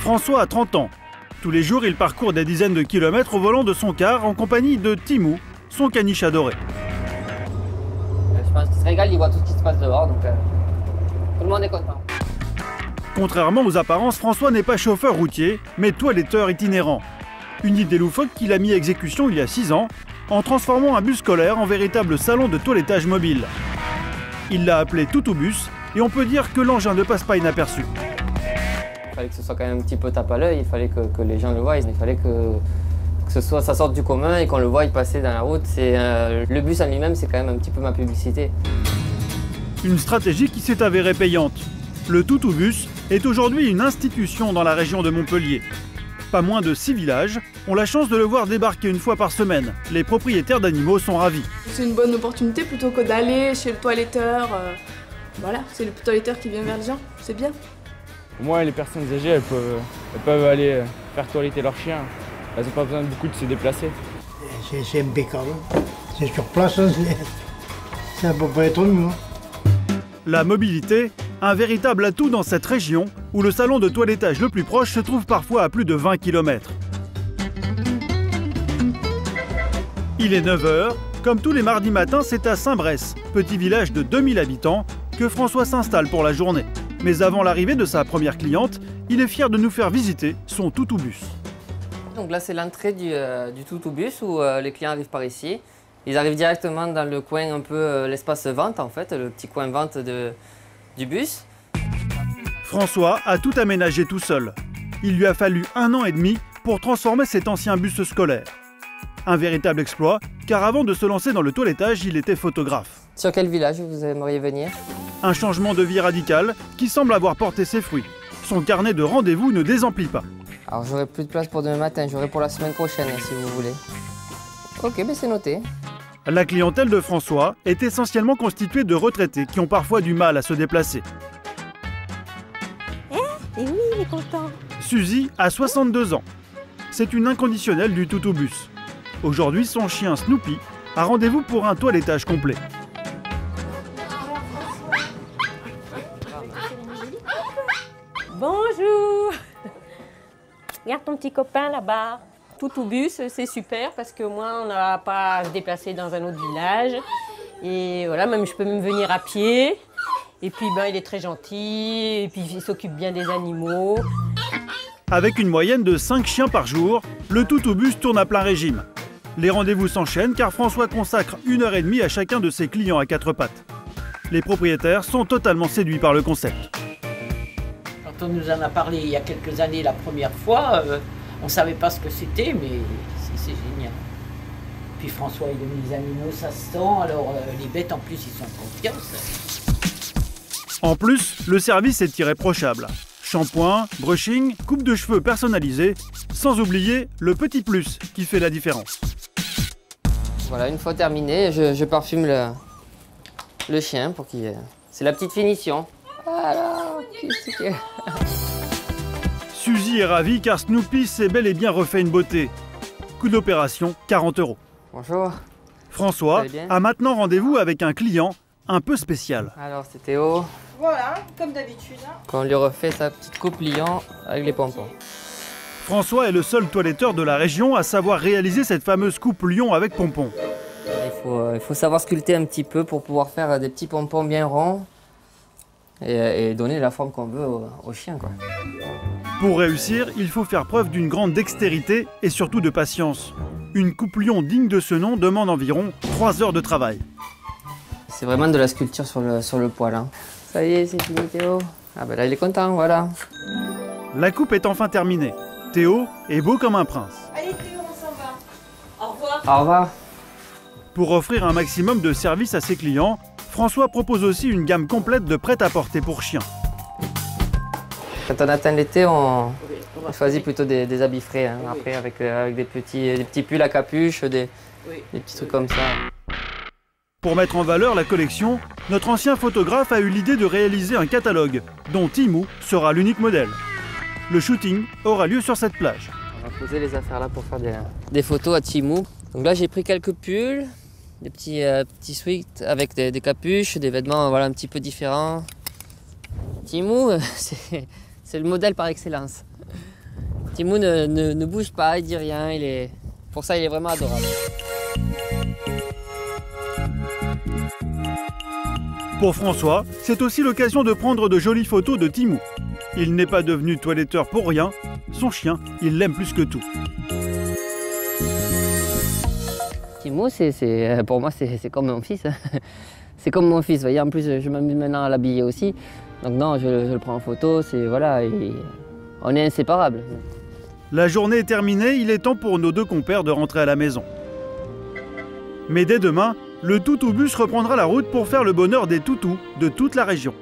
François a 30 ans. Tous les jours, il parcourt des dizaines de kilomètres au volant de son car en compagnie de Timou, son caniche adoré. Je pense qu'il se régale, il voit tout ce qui se passe dehors, donc tout le monde est content. Contrairement aux apparences, François n'est pas chauffeur routier, mais toiletteur itinérant. Une idée loufoque qu'il a mis à exécution il y a 6 ans, en transformant un bus scolaire en véritable salon de toilettage mobile. Il l'a appelé Toutoubus, et on peut dire que l'engin ne passe pas inaperçu. Il fallait que ce soit quand même un petit peu tape à l'œil, il fallait que les gens le voient, il fallait que ça sorte du commun et qu'on le voie passer dans la route. Le bus en lui-même, c'est quand même un petit peu ma publicité. Une stratégie qui s'est avérée payante. Le Toutoubus est aujourd'hui une institution dans la région de Montpellier. Pas moins de 6 villages ont la chance de le voir débarquer une fois par semaine. Les propriétaires d'animaux sont ravis. C'est une bonne opportunité plutôt que d'aller chez le toiletteur. Voilà, c'est le toiletteur qui vient vers les gens, c'est bien. Au moins, les personnes âgées, elles peuvent aller faire toiletter leur chien. Elles n'ont pas besoin beaucoup de se déplacer. C'est impeccable. C'est sur place, ça peut pas être mieux. La mobilité, un véritable atout dans cette région où le salon de toilettage le plus proche se trouve parfois à plus de 20 km. Il est 9 h. Comme tous les mardis matins, c'est à Saint-Bresse, petit village de 2000 habitants, que François s'installe pour la journée. Mais avant l'arrivée de sa première cliente, il est fier de nous faire visiter son Toutoubus. Donc là, c'est l'entrée du Toutoubus où les clients arrivent par ici. Ils arrivent directement dans le coin, un peu l'espace vente en fait, le petit coin vente du bus. François a tout aménagé tout seul. Il lui a fallu 1 an et demi pour transformer cet ancien bus scolaire. Un véritable exploit, car avant de se lancer dans le toilettage, il était photographe. Sur quel village vous aimeriez venir? Un changement de vie radical qui semble avoir porté ses fruits. Son carnet de rendez-vous ne désemplit pas. Alors j'aurai plus de place pour demain matin, j'aurai pour la semaine prochaine si vous voulez. Ok, ben c'est noté. La clientèle de François est essentiellement constituée de retraités qui ont parfois du mal à se déplacer. Et oui, il est content. Suzy a 62 ans. C'est une inconditionnelle du Toutoubus. Aujourd'hui, son chien Snoopy a rendez-vous pour un toilettage complet. Bonjour. Regarde ton petit copain là-bas. Toutoubus, c'est super parce que moi, on n'a pas à se déplacer dans un autre village. Et voilà, même je peux même venir à pied. Et puis, il est très gentil. Et puis, il s'occupe bien des animaux. Avec une moyenne de 5 chiens par jour, le Toutoubus tourne à plein régime. Les rendez-vous s'enchaînent car François consacre 1 h 30 à chacun de ses clients à 4 pattes. Les propriétaires sont totalement séduits par le concept. Quand on nous en a parlé il y a quelques années la première fois, on ne savait pas ce que c'était, mais c'est génial. Puis François, il aime les animaux, ça se sent, alors les bêtes en plus, ils sont en confiance. En plus, le service est irréprochable. Shampoing, brushing, coupe de cheveux personnalisée, sans oublier le petit plus qui fait la différence. Voilà, une fois terminé, je parfume le chien pour qu'il... C'est la petite finition. Voilà, Suzy est ravie car Snoopy s'est bel et bien refait une beauté. Coût d'opération, 40 €. Bonjour. François a maintenant rendez-vous avec un client un peu spécial. Alors c'est Théo. Voilà, comme d'habitude. Quand on lui refait sa petite coupe lion avec les pompons. François est le seul toiletteur de la région à savoir réaliser cette fameuse coupe lion avec pompons. Il faut savoir sculpter un petit peu pour pouvoir faire des petits pompons bien ronds et donner la forme qu'on veut au chien, quoi. Pour réussir, il faut faire preuve d'une grande dextérité et surtout de patience. Une coupe lion digne de ce nom demande environ 3 heures de travail. C'est vraiment de la sculpture sur le poil. Hein. Ça y est, c'est fini Théo. Ah ben là il est content, voilà. La coupe est enfin terminée. Théo est beau comme un prince. Allez Théo, on s'en va. Au revoir. Au revoir. Pour offrir un maximum de services à ses clients, François propose aussi une gamme complète de prêt-à-porter pour chiens. Quand on atteint l'été, on choisit plutôt des habits frais. Hein. Après, avec des petits pulls à capuche, des petits trucs comme ça. Pour mettre en valeur la collection, notre ancien photographe a eu l'idée de réaliser un catalogue, dont Timou sera l'unique modèle. Le shooting aura lieu sur cette plage. On va poser les affaires là pour faire des photos à Timou. Donc là, j'ai pris quelques pulls, des petits sweats avec des capuches, des vêtements voilà, un petit peu différents. Timou, c'est le modèle par excellence. Timou ne bouge pas, il dit rien, pour ça il est vraiment adorable. Pour François, c'est aussi l'occasion de prendre de jolies photos de Timou. Il n'est pas devenu toiletteur pour rien, son chien, il l'aime plus que tout. Timou, pour moi, c'est comme mon fils. C'est comme mon fils, vous voyez, en plus je m'amuse maintenant à l'habiller aussi. Donc non, je le prends en photo, voilà, on est inséparables. La journée est terminée, il est temps pour nos deux compères de rentrer à la maison. Mais dès demain, le Toutou Bus reprendra la route pour faire le bonheur des toutous de toute la région.